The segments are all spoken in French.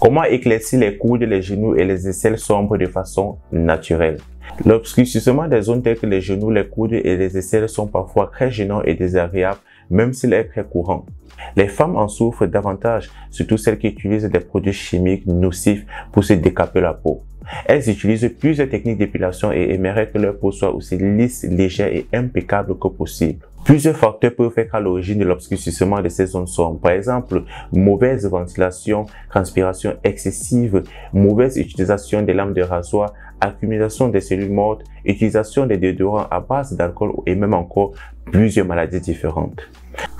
Comment éclaircir les coudes, les genoux et les aisselles sombres de façon naturelle? L'obscurcissement des zones telles que les genoux, les coudes et les aisselles sont parfois très gênants et désagréables, même s'il est très courant. Les femmes en souffrent davantage, surtout celles qui utilisent des produits chimiques nocifs pour se décaper la peau. Elles utilisent plusieurs techniques d'épilation et aimeraient que leur peau soit aussi lisse, légère et impeccable que possible. Plusieurs facteurs peuvent être à l'origine de l'obscurcissement de ces zones sombres. Par exemple, mauvaise ventilation, transpiration excessive, mauvaise utilisation des lames de rasoir, accumulation des cellules mortes, utilisation des déodorants à base d'alcool et même encore plusieurs maladies différentes.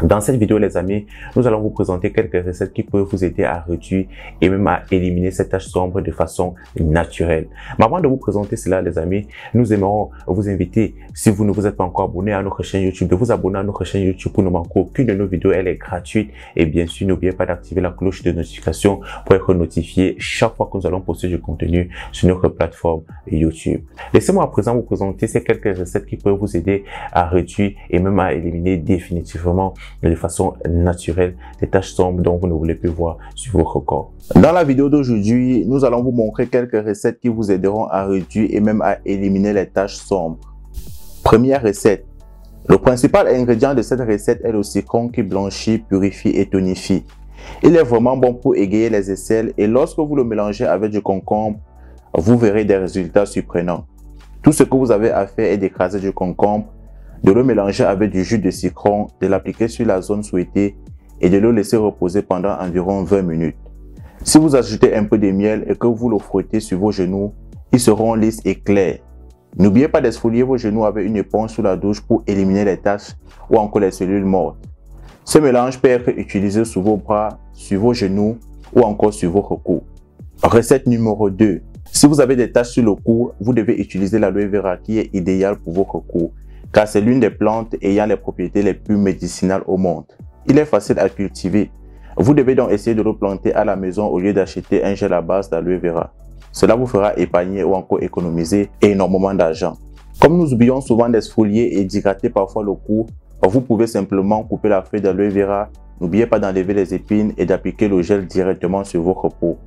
Dans cette vidéo, les amis, nous allons vous présenter quelques recettes qui peuvent vous aider à réduire et même à éliminer ces taches sombres de façon naturelle. Mais avant de vous présenter cela, les amis, nous aimerons vous inviter, si vous ne vous êtes pas encore abonné à notre chaîne YouTube, de vous abonner à notre chaîne YouTube pour ne manquer aucune de nos vidéos. Elle est gratuite et bien sûr, n'oubliez pas d'activer la cloche de notification pour être notifié chaque fois que nous allons poster du contenu sur notre plateforme YouTube. Laissez-moi à présent vous présenter ces quelques recettes qui peuvent vous aider à réduire et même à éliminer définitivement de façon naturelle les taches sombres dont vous ne voulez plus voir sur votre corps. Dans la vidéo d'aujourd'hui, nous allons vous montrer quelques recettes qui vous aideront à réduire et même à éliminer les taches sombres. Première recette. Le principal ingrédient de cette recette est le citron qui blanchit, purifie et tonifie. Il est vraiment bon pour égayer les aisselles et lorsque vous le mélangez avec du concombre, vous verrez des résultats surprenants. Tout ce que vous avez à faire est d'écraser du concombre, de le mélanger avec du jus de citron, de l'appliquer sur la zone souhaitée et de le laisser reposer pendant environ 20 minutes. Si vous ajoutez un peu de miel et que vous le frottez sur vos genoux, ils seront lisses et clairs. N'oubliez pas d'exfolier vos genoux avec une éponge sous la douche pour éliminer les taches ou encore les cellules mortes. Ce mélange peut être utilisé sur vos bras, sur vos genoux ou encore sur votre cou. Recette numéro 2. Si vous avez des taches sur le cou, vous devez utiliser l'aloe vera qui est idéal pour votre cou, car c'est l'une des plantes ayant les propriétés les plus médicinales au monde. Il est facile à cultiver. Vous devez donc essayer de le planter à la maison au lieu d'acheter un gel à base d'aloe vera. Cela vous fera épargner ou encore économiser énormément d'argent. Comme nous oublions souvent d'exfolier et d'hydrater parfois le cou, vous pouvez simplement couper la feuille d'aloe vera. N'oubliez pas d'enlever les épines et d'appliquer le gel directement sur votre peau.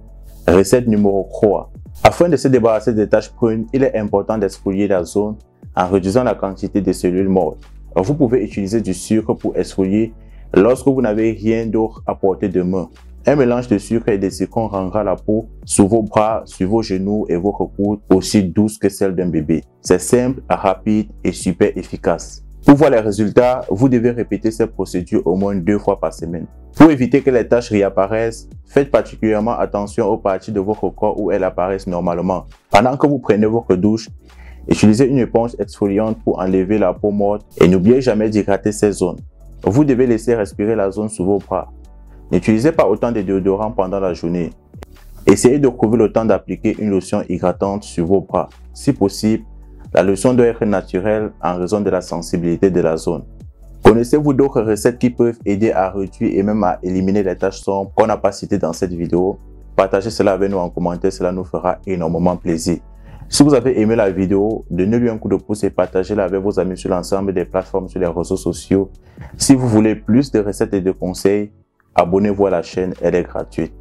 Recette numéro 3. Afin de se débarrasser des taches brunes, il est important d'exfolier la zone en réduisant la quantité de cellules mortes. Vous pouvez utiliser du sucre pour exfolier lorsque vous n'avez rien d'autre à portée de main. Un mélange de sucre et de citron rendra la peau sur vos bras, sur vos genoux et votre cou aussi douce que celle d'un bébé. C'est simple, rapide et super efficace. Pour voir les résultats, vous devez répéter cette procédure au moins 2 fois par semaine. Pour éviter que les taches réapparaissent, faites particulièrement attention aux parties de votre corps où elles apparaissent normalement. Pendant que vous prenez votre douche, utilisez une éponge exfoliante pour enlever la peau morte et n'oubliez jamais d'hydrater ces zones. Vous devez laisser respirer la zone sous vos bras. N'utilisez pas autant de déodorants pendant la journée. Essayez de trouver le temps d'appliquer une lotion hydratante sur vos bras. Si possible, la lotion doit être naturelle en raison de la sensibilité de la zone. Connaissez-vous d'autres recettes qui peuvent aider à réduire et même à éliminer les taches sombres qu'on n'a pas citées dans cette vidéo? Partagez cela avec nous en commentaire, cela nous fera énormément plaisir. Si vous avez aimé la vidéo, donnez-lui un coup de pouce et partagez-la avec vos amis sur l'ensemble des plateformes sur les réseaux sociaux. Si vous voulez plus de recettes et de conseils, abonnez-vous à la chaîne, elle est gratuite.